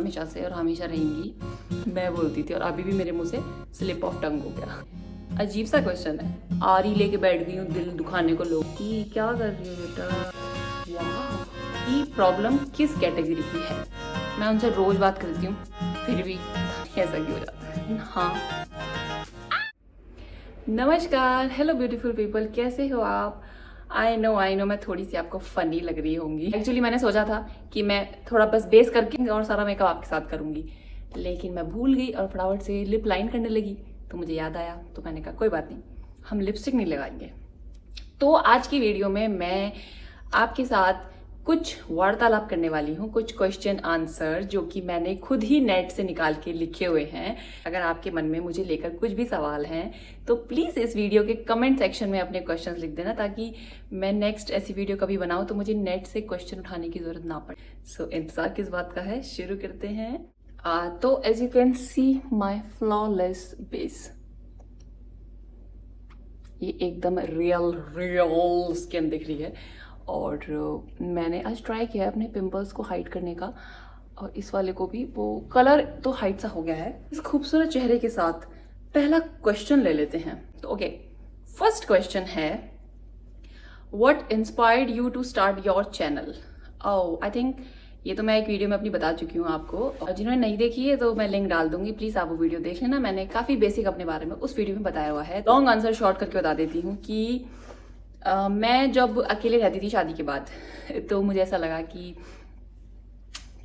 हमेशा से और हमेशा रहेंगी, मैं बोलती थी और अभी भी मेरे मुंह से स्लिप ऑफ टंग हो गया। अजीब सा क्वेश्चन है। आरी लेके बैठ गई हूँ दिल दुखाने को लोग की, क्या कर रही हो बेटा? वाह, ये प्रॉब्लम किस कैटेगरी की है? मैं उनसे रोज बात करती हूँ फिर भी ऐसा क्यों हो जाता है? हाँ, नमस्कार, हेलो ब्यूटीफुल पीपल, कैसे हो आप? आई नो मैं थोड़ी सी आपको फनी लग रही होंगी। एक्चुअली मैंने सोचा था कि मैं थोड़ा बस बेस करके और सारा मेकअप आपके साथ करूंगी, लेकिन मैं भूल गई और फटाफट से लिप लाइन करने लगी तो मुझे याद आया, तो मैंने कहा कोई बात नहीं, हम लिपस्टिक नहीं लगाएंगे। तो आज की वीडियो में मैं आपके साथ कुछ वार्तालाप करने वाली हूँ, कुछ क्वेश्चन आंसर जो कि मैंने खुद ही नेट से निकाल के लिखे हुए हैं। अगर आपके मन में मुझे लेकर कुछ भी सवाल हैं तो प्लीज़ इस वीडियो के कमेंट सेक्शन में अपने क्वेश्चंस लिख देना, ताकि मैं नेक्स्ट ऐसी वीडियो कभी बनाऊँ तो मुझे नेट से क्वेश्चन उठाने की जरूरत ना पड़े। सो इंतजार किस बात का है, शुरू करते हैं। तो as you can see my flawless base, ये एकदम रियल स्किन दिख रही है। और मैंने आज ट्राई किया है अपने पिंपल्स को हाइड करने का, और इस वाले को भी वो कलर तो हाइड सा हो गया है। इस खूबसूरत चेहरे के साथ पहला क्वेश्चन ले लेते हैं। तो ओके, फर्स्ट क्वेश्चन है, what inspired you to start your channel? Oh, I think ये तो मैं एक वीडियो में अपनी बता चुकी हूँ आपको, और जिन्होंने नहीं देखी है तो मैं लिंक डाल दूंगी, प्लीज आप वो वीडियो देख लेना। मैंने काफी बेसिक अपने बारे में उस वीडियो में बताया हुआ है। लॉन्ग आंसर शॉर्ट करके बता देती हूँ कि मैं जब अकेले रहती थी शादी के बाद, तो मुझे ऐसा लगा कि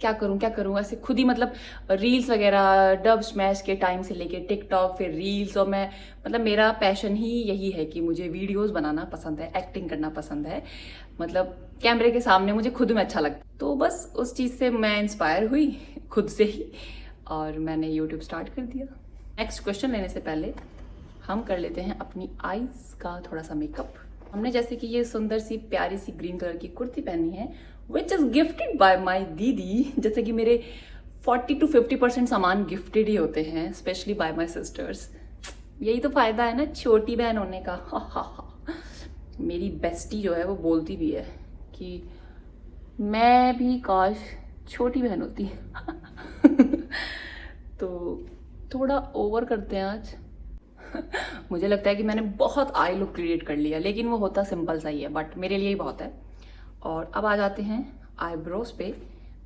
क्या करूं, ऐसे खुद ही मतलब रील्स वगैरह डब स्मैश के टाइम से लेके टिकटॉक फिर रील्स, और मैं मतलब मेरा पैशन ही यही है कि मुझे वीडियोस बनाना पसंद है, एक्टिंग करना पसंद है, मतलब कैमरे के सामने मुझे खुद में अच्छा लगता है। तो बस उस चीज़ से मैं इंस्पायर हुई खुद से ही, और मैंने यूट्यूब स्टार्ट कर दिया। नेक्स्ट क्वेश्चन लेने से पहले हम कर लेते हैं अपनी आईज का थोड़ा सा मेकअप। हमने जैसे कि ये सुंदर सी प्यारी सी ग्रीन कलर की कुर्ती पहनी है, विच इज गिफ्टेड बाय माई दीदी। जैसे कि मेरे 40 to 50% सामान गिफ्टेड ही होते हैं, स्पेशली बाय माई सिस्टर्स। यही तो फायदा है ना छोटी बहन होने का। हा। मेरी बेस्टी जो है वो बोलती भी है कि मैं भी काश छोटी बहन होती। तो थोड़ा ओवर करते हैं आज। मुझे लगता है कि मैंने बहुत आई लुक क्रिएट कर लिया, लेकिन वो होता सिंपल सा ही है, बट मेरे लिए ही बहुत है। और अब आ जाते हैं आईब्रोज पे,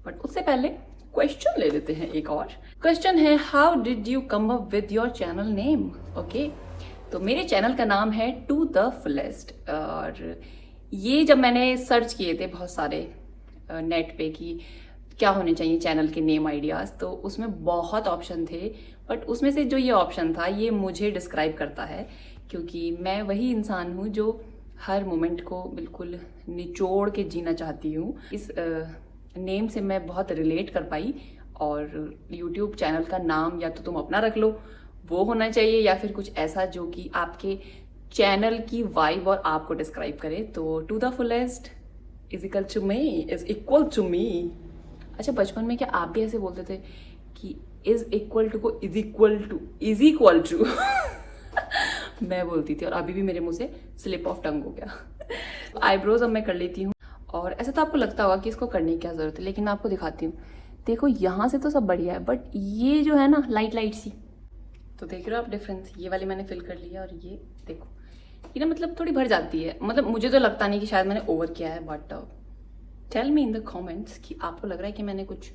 बट उससे पहले क्वेश्चन ले लेते हैं। एक और क्वेश्चन है, how did you come up with your channel name? Okay, तो मेरे चैनल का नाम है टू द फुलेस्ट, और ये जब मैंने सर्च किए थे बहुत सारे नेट पे कि क्या होने चाहिए चैनल के नेम आइडियाज़, तो उसमें बहुत ऑप्शन थे, बट उसमें से जो ये ऑप्शन था ये मुझे डिस्क्राइब करता है, क्योंकि मैं वही इंसान हूँ जो हर मोमेंट को बिल्कुल निचोड़ के जीना चाहती हूँ। इस नेम से मैं बहुत रिलेट कर पाई, और यूट्यूब चैनल का नाम या तो तुम अपना रख लो, वो होना चाहिए, या फिर कुछ ऐसा जो कि आपके चैनल की वाइब और आपको डिस्क्राइब करे। तो to the fullest is equal to me. अच्छा, बचपन में क्या आप भी ऐसे बोलते थे कि इज इक्वल टू को इज इक्वल टू मैं बोलती थी, और अभी भी मेरे मुंह से स्लिप ऑफ टंग हो गया। आईब्रोज अब मैं कर लेती हूँ, और ऐसा तो आपको लगता होगा कि इसको करने की क्या जरूरत है, लेकिन मैं आपको दिखाती हूँ। देखो यहाँ से तो सब बढ़िया है, बट ये जो है ना लाइट सी, तो देख रहे हो आप डिफरेंस? ये वाली मैंने फिल कर लिया, और ये देखो ये ना मतलब थोड़ी भर जाती है। मतलब मुझे तो लगता नहीं कि शायद मैंने ओवर किया है, but tell me in the comments कि आपको लग रहा है कि मैंने कुछ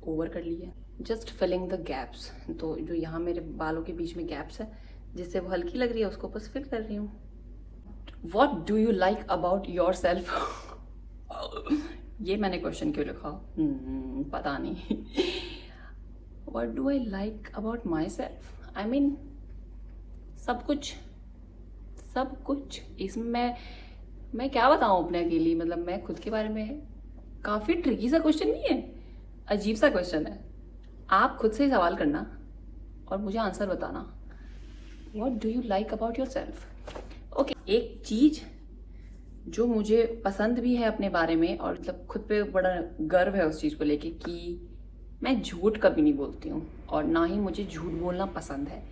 ओवर कर लिया है। जस्ट फिलिंग द गैप्स, तो जो यहाँ मेरे बालों के बीच में गैप्स है जिससे वो हल्की लग रही है, उसको बस फिल कर रही हूँ। What do you like about your self? ये मैंने क्वेश्चन क्यों लिखा पता नहीं। What do I like about my self? I mean सब कुछ इसमें मैं क्या बताऊँ अपने अकेली, मतलब मैं खुद के बारे में। काफ़ी ट्रिकी सा क्वेश्चन नहीं है, अजीब सा क्वेश्चन है। आप खुद से ही सवाल करना और मुझे आंसर बताना। What do you like about your self? Okay, एक चीज़ जो मुझे पसंद भी है अपने बारे में, और मतलब खुद पे बड़ा गर्व है उस चीज़ को लेके, कि मैं झूठ कभी नहीं बोलती हूँ, और ना ही मुझे झूठ बोलना पसंद है,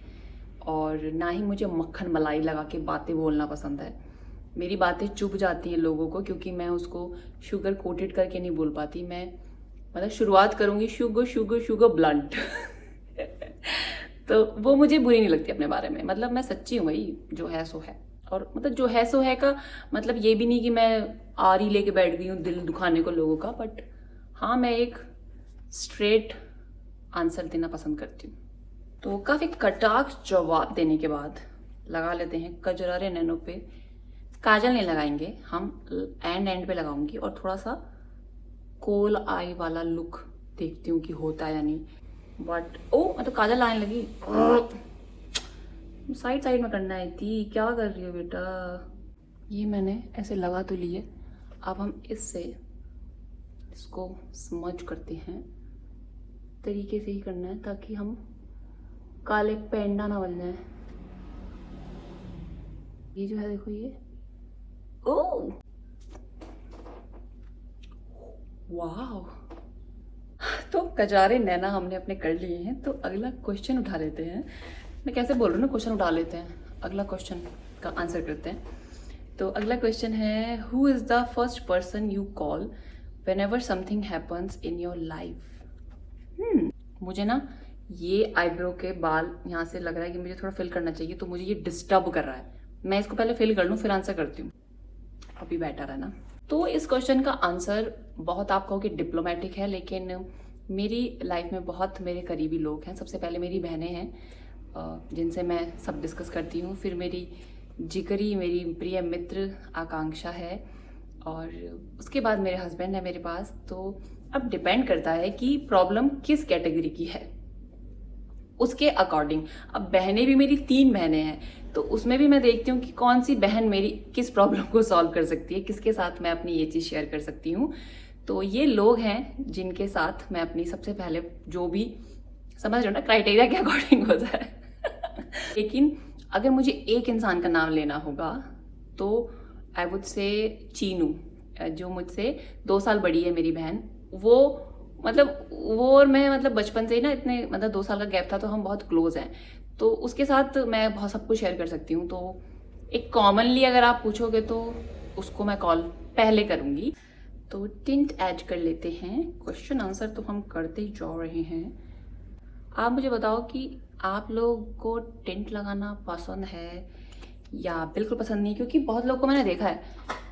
और ना ही मुझे मक्खन मलाई लगा के बातें बोलना पसंद है। मेरी बातें चुभ जाती हैं लोगों को, क्योंकि मैं उसको शुगर कोटेड करके नहीं बोल पाती। मैं मतलब शुरुआत करूँगी शुगर शुगर शुगर ब्लंट तो वो मुझे बुरी नहीं लगती अपने बारे में, मतलब मैं सच्ची हूँ भाई, जो है सो है। और मतलब जो है सो है का मतलब ये भी नहीं कि मैं आरी लेके बैठ गई हूँ दिल दुखाने को लोगों का, बट हाँ मैं एक स्ट्रेट आंसर देना पसंद करती हूँ। तो काफ़ी कटाक्ष जवाब देने के बाद लगा लेते हैं कजरारे नैनो पे। काजल नहीं लगाएंगे हम, एंड पे लगाऊंगी और थोड़ा सा कोल आई वाला लुक देखती हूँ कि होता है या नहीं। बट ओ मैं तो काजल आने लगी, साइड साइड में करना आई थी, क्या कर रही हो बेटा। ये मैंने ऐसे लगा तो लिए, अब हम इससे इसको स्मज करते हैं। तरीके से ही करना है ताकि हम काले पेंडा ना बन जाए। ये जो है देखो ये, ओ वाह। तो कजारे नैना हमने अपने कर लिए हैं, तो अगला क्वेश्चन उठा लेते हैं। मैं कैसे बोल रही हूँ ना, क्वेश्चन उठा लेते हैं, अगला क्वेश्चन का आंसर करते हैं। तो अगला क्वेश्चन है, who is the first person you call when ever something happens in your life. मुझे ना ये आईब्रो के बाल यहाँ से लग रहा है कि मुझे थोड़ा फिल करना चाहिए, तो मुझे ये डिस्टर्ब कर रहा है। मैं इसको पहले फिल कर लूँ फिर आंसर करती हूँ, अभी बेटर है ना। तो इस क्वेश्चन का आंसर बहुत आप कहो कि डिप्लोमेटिक है, लेकिन मेरी लाइफ में बहुत मेरे करीबी लोग हैं। सबसे पहले मेरी बहनें हैं जिनसे मैं सब डिस्कस करती हूँ, फिर मेरी जिगरी मेरी प्रिय मित्र आकांक्षा है, और उसके बाद मेरे हस्बैंड है मेरे पास। तो अब डिपेंड करता है कि प्रॉब्लम किस कैटेगरी की है उसके अकॉर्डिंग। अब बहनें भी मेरी 3 बहनें हैं, तो उसमें भी मैं देखती हूँ कि कौन सी बहन मेरी किस प्रॉब्लम को सॉल्व कर सकती है, किसके साथ मैं अपनी ये चीज़ शेयर कर सकती हूँ। तो ये लोग हैं जिनके साथ मैं अपनी सबसे पहले जो भी समझ रहे हो ना क्राइटेरिया के अकॉर्डिंग होता है लेकिन अगर मुझे एक इंसान का नाम लेना होगा तो आई वुड से चीनू, जो मुझसे 2 साल बड़ी है मेरी बहन। वो और मैं मतलब बचपन से ही ना इतने मतलब 2 साल का गैप था, तो हम बहुत क्लोज हैं, तो उसके साथ मैं बहुत सब कुछ शेयर कर सकती हूँ। तो एक कॉमनली अगर आप पूछोगे तो उसको मैं कॉल पहले करूँगी। तो टिंट ऐड कर लेते हैं, क्वेश्चन आंसर तो हम करते ही जा रहे हैं। आप मुझे बताओ कि आप लोग को टिंट लगाना पसंद है या बिल्कुल पसंद नहीं, क्योंकि बहुत लोग को मैंने देखा है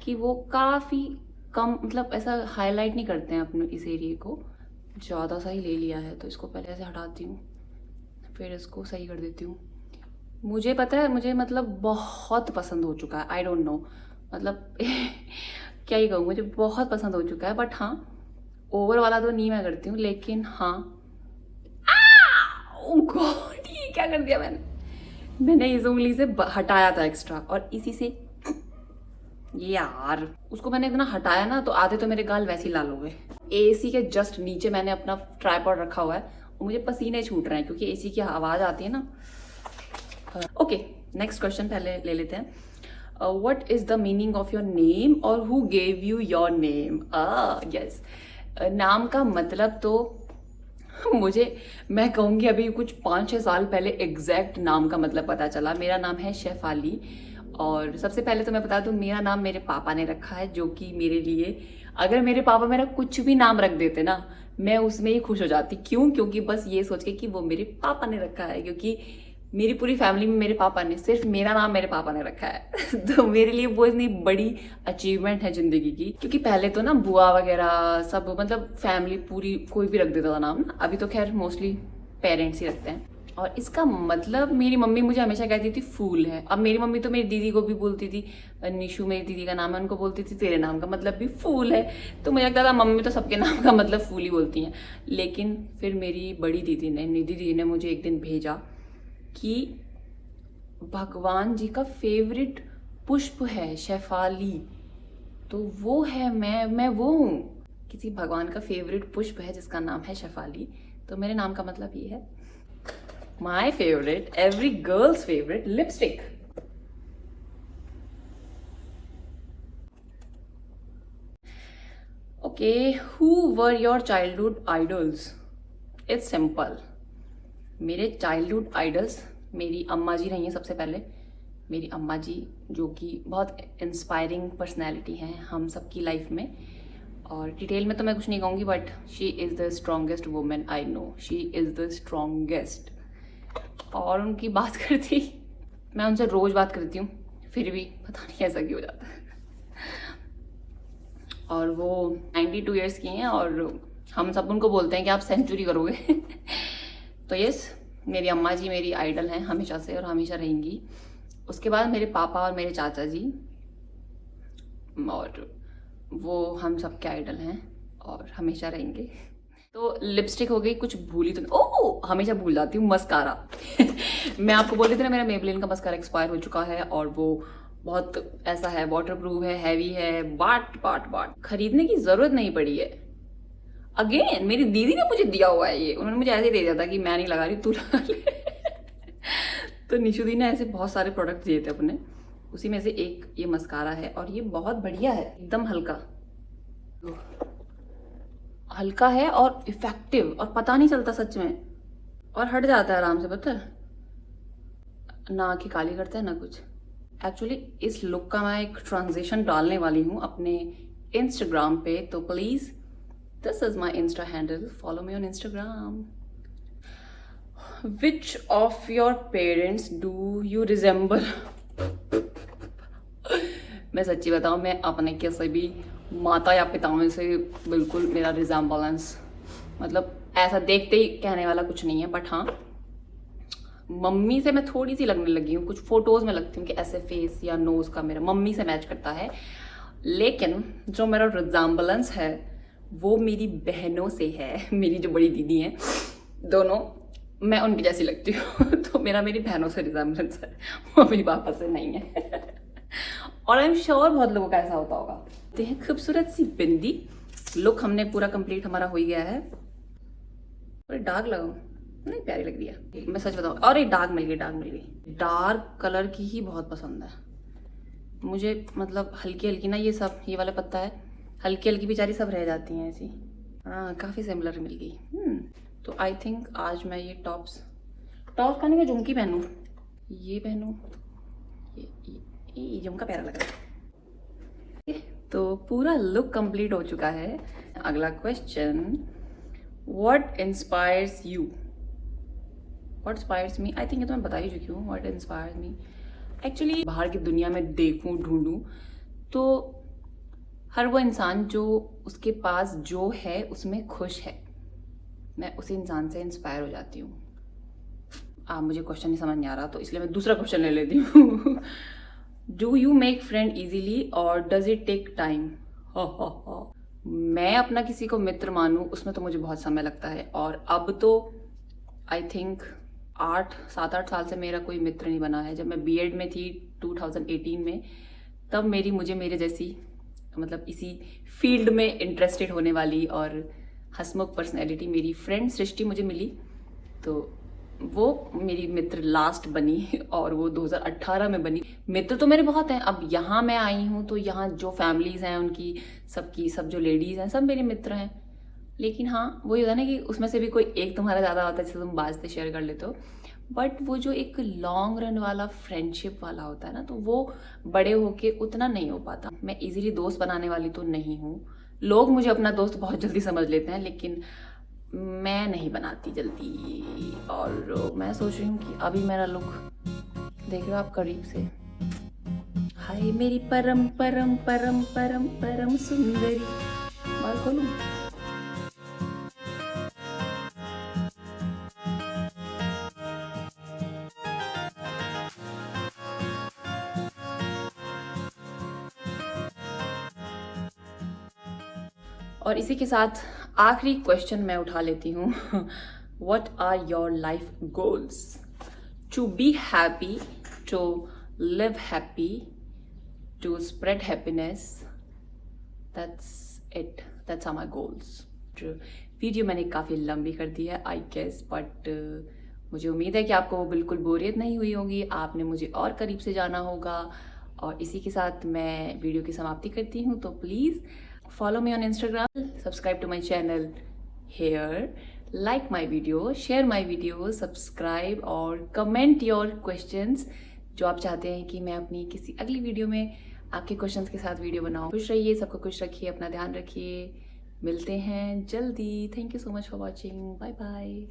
कि वो काफ़ी कम मतलब ऐसा हाईलाइट नहीं करते हैं अपने इस एरिया को। ज़्यादा सा ही ले लिया है, तो इसको पहले ऐसे हटाती हूँ फिर इसको सही कर देती हूँ। मुझे पता है, मुझे मतलब बहुत पसंद हो चुका है, आई डोंट नो मतलब क्या ही कहूँ, मुझे बहुत पसंद हो चुका है। बट हाँ ओवर वाला तो नहीं मैं करती हूँ, लेकिन हाँ ओह गॉड ये क्या कर दिया मैंने इस उंगली से हटाया था एक्स्ट्रा, और इसी से ये यार उसको मैंने इतना हटाया ना, तो आधे तो मेरे गाल वैसे ही लाल हो गए। एसी के जस्ट नीचे मैंने अपना ट्राइपॉड रखा हुआ है और मुझे पसीने छूट रहे हैं क्योंकि एसी की आवाज आती है ना। ओके नेक्स्ट क्वेश्चन पहले ले लेते हैं। What is the meaning of your name और who gave you your name. Yes, नाम का मतलब तो मुझे मैं कहूँगी अभी कुछ 5-6 साल पहले एग्जैक्ट नाम का मतलब पता चला। मेरा नाम है शेफाली, और सबसे पहले तो मैं बता दूं मेरा नाम मेरे पापा ने रखा है, जो कि मेरे लिए अगर मेरे पापा मेरा कुछ भी नाम रख देते ना मैं उसमें ही खुश हो जाती। क्यों? क्योंकि बस ये सोच के कि वो मेरे पापा ने रखा है, क्योंकि मेरी पूरी फैमिली में मेरे पापा ने, सिर्फ मेरा नाम मेरे पापा ने रखा है तो मेरे लिए वो इतनी बड़ी अचीवमेंट है जिंदगी की। क्योंकि पहले तो ना बुआ वगैरह सब मतलब फैमिली पूरी कोई भी रख देता था नाम ना, अभी तो खैर मोस्टली पेरेंट्स ही रखते हैं। और इसका मतलब मेरी मम्मी मुझे हमेशा कहती थी फूल है। अब मेरी मम्मी तो मेरी दीदी को भी बोलती थी, निशु मेरी दीदी का नाम है, उनको बोलती थी तेरे नाम का मतलब भी फूल है। तो मुझे लगता था मम्मी तो सबके नाम का मतलब फूल ही बोलती हैं। लेकिन फिर मेरी बड़ी दीदी ने, निधि दीदी ने मुझे एक दिन भेजा कि भगवान जी का फेवरेट पुष्प है शेफाली, तो वो है मैं वो हूँ। किसी भगवान का फेवरेट पुष्प है जिसका नाम है शेफाली, तो मेरे नाम का मतलब ये है। My favorite, every girl's favorite, lipstick. Okay, who were your childhood idols? It's simple. मेरे childhood idols मेरी अम्मा जी रही हैं सबसे पहले। मेरी अम्मा जी जो कि बहुत इंस्पायरिंग पर्सनैलिटी हैं हम सबकी लाइफ में, और डिटेल में तो मैं कुछ नहीं कहूँगी, but she is the strongest women I know, she is the strongest. और उनकी बात करती, मैं उनसे रोज़ बात करती हूँ, फिर भी पता नहीं ऐसा क्यों हो जाता है। और वो 92 ईयर्स की हैं और हम सब उनको बोलते हैं कि आप सेंचुरी करोगे। तो यस, मेरी अम्मा जी मेरी आइडल हैं हमेशा से और हमेशा रहेंगी। उसके बाद मेरे पापा और मेरे चाचा जी, और वो हम सब के आइडल हैं और हमेशा रहेंगे। तो लिपस्टिक हो गई, कुछ भूली तो ओह हमेशा भूल जाती हूँ, मस्कारा। मैं आपको बोल रही थी ना, मेरा मेबलिन का मस्कारा एक्सपायर हो चुका है और वो बहुत ऐसा है, वाटरप्रूफ है, हैवी है, बाट खरीदने की जरूरत नहीं पड़ी है। अगेन मेरी दीदी ने मुझे दिया हुआ है ये, उन्होंने मुझे ऐसे ही दे दिया था कि मैं नहीं लगा रही, तू लगा ले। तो निशु दी ने ऐसे बहुत सारे प्रोडक्ट दिए थे अपने, उसी में से एक ये मस्कारा है और ये बहुत बढ़िया है, एकदम हल्का है और इफेक्टिव, और पता नहीं चलता सच में, और हट जाता है आराम से, पता है ना, आंखें काली करता है ना कुछ। एक्चुअली इस लुक का मैं एक ट्रांजिशन डालने वाली हूँ अपने इंस्टाग्राम पे, तो please this is my Insta handle, follow me on Instagram. Which of your parents do you resemble? मैं सच्ची बताऊँ, मैं अपने किसी भी माता या पिताओं से बिल्कुल मेरा रिजेंबलेंस, मतलब ऐसा देखते ही कहने वाला कुछ नहीं है, बट हाँ मम्मी से मैं थोड़ी सी लगने लगी हूँ, कुछ फोटोज में लगती हूँ कि ऐसे फेस या नोज का मेरा मम्मी से मैच करता है। लेकिन जो मेरा रिजेंबलेंस है वो मेरी बहनों से है, मेरी जो बड़ी दीदी हैं दोनों, मैं उनकी जैसी लगती हूँ। तो मेरा मेरी बहनों से रिजेंबलेंस है, मम्मी पापा से नहीं है। और आई एम श्योर बहुत लोगों का ऐसा होता होगा। तो है खूबसूरत सी बिंदी, लुक हमने पूरा कंप्लीट हमारा हो ही गया है। और डार्क लगाऊं, नहीं प्यारी लग रही है, मैं सच बताऊं। और एक डार्क मिल गई, डार्क कलर की ही बहुत पसंद है मुझे, मतलब हल्की हल्की ना, ये सब ये वाला पत्ता है, हल्की हल्की बेचारी सब रह जाती हैं ऐसी। हाँ काफ़ी सिमिलर मिल गई। तो आई थिंक आज मैं ये टॉप्स पहनूँ, झुमकी पहनूँ, ये पहनूँ, ये झुमका प्यारा लग रहा है। तो पूरा लुक कंप्लीट हो चुका है। अगला question, what inspires you? What inspires me? I think ये तो मैं बता ही चुकी हूँ। व्हाट इंस्पायर्स मी, एक्चुअली बाहर की दुनिया में देखूँ ढूंढूँ तो हर वो इंसान जो उसके पास जो है उसमें खुश है, मैं उसी इंसान से इंस्पायर हो जाती हूँ। मुझे क्वेश्चन नहीं समझ नहीं आ रहा, तो इसलिए मैं दूसरा क्वेश्चन ले लेती हूँ। Do you make friend easily और डज इट टेक टाइम? मैं अपना किसी को मित्र मानूं उसमें तो मुझे बहुत समय लगता है, और अब तो आई थिंक 7-8 साल से मेरा कोई मित्र नहीं बना है। जब मैं बीएड में थी 2018 में, तब मुझे मेरे जैसी, मतलब इसी फील्ड में इंटरेस्टेड होने वाली और हंसमुख पर्सनैलिटी मेरी फ्रेंड सृष्टि मुझे मिली, तो वो मेरी मित्र लास्ट बनी, और वो 2018 में बनी। मित्र तो मेरे बहुत हैं। अब यहाँ मैं आई हूँ तो यहाँ जो फैमिलीज हैं उनकी सब जो लेडीज हैं सब मेरे मित्र हैं। लेकिन हाँ वही होता है ना कि उसमें से भी कोई एक तुम्हारा ज़्यादा होता है जिसे तुम बात से शेयर कर लेते हो, बट वो जो एक लॉन्ग रन वाला फ्रेंडशिप वाला होता है ना, तो वो बड़े होके उतना नहीं हो पाता। मैं इजीली दोस्त बनाने वाली तो नहीं हूँ, लोग मुझे अपना दोस्त बहुत जल्दी समझ लेते हैं, लेकिन मैं नहीं बनाती जल्दी। और मैं सोच रही हूँ कि अभी मेरा लुक देख रहे हो आप करीब से, हाय मेरी परम परम परम परम परम सुंदरी, बाल खोलूं? और इसी के साथ आखिरी क्वेश्चन मैं उठा लेती हूँ। What are your life goals? To be happy, to live happy, to spread happiness, that's it, that's are my goals. Video मैंने काफ़ी लंबी कर दी है आई गेस, बट मुझे उम्मीद है कि आपको वो बिल्कुल बोरियत नहीं हुई होगी, आपने मुझे और करीब से जाना होगा। और इसी के साथ मैं वीडियो की समाप्ति करती हूँ। तो please follow me on Instagram, subscribe to my channel here, like my video, share my video, subscribe और comment your questions जो आप चाहते हैं कि मैं अपनी किसी अगली वीडियो में आपके क्वेश्चंस के साथ वीडियो बनाऊँ। खुश रहिए, सबको खुश रखिए, अपना ध्यान रखिए। मिलते हैं जल्दी। Thank you so much for watching. Bye bye.